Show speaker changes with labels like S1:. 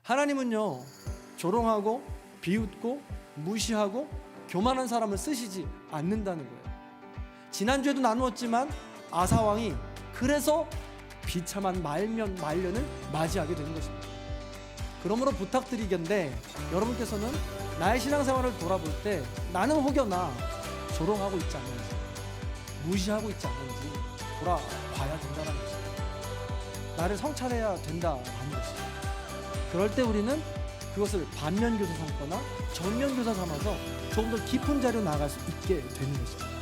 S1: 하나님은요, 조롱하고 비웃고 무시하고 교만한 사람을 쓰시지 않는다는 거예요. 지난주에도 나누었지만 아사왕이 그래서 비참한 말년을 맞이하게 되는 것입니다. 그러므로 부탁드리건대 여러분께서는 나의 신앙생활을 돌아볼 때 나는 혹여나 조롱하고 있지 않는지, 무시하고 있지 않는지 돌아봐야 된다는 것입니다. 나를 성찰해야 된다는 것입니다. 그럴 때 우리는 그것을 반면교사 삼거나 전면교사 삼아서 조금 더 깊은 자리로 나아갈 수 있게 되는 것입니다.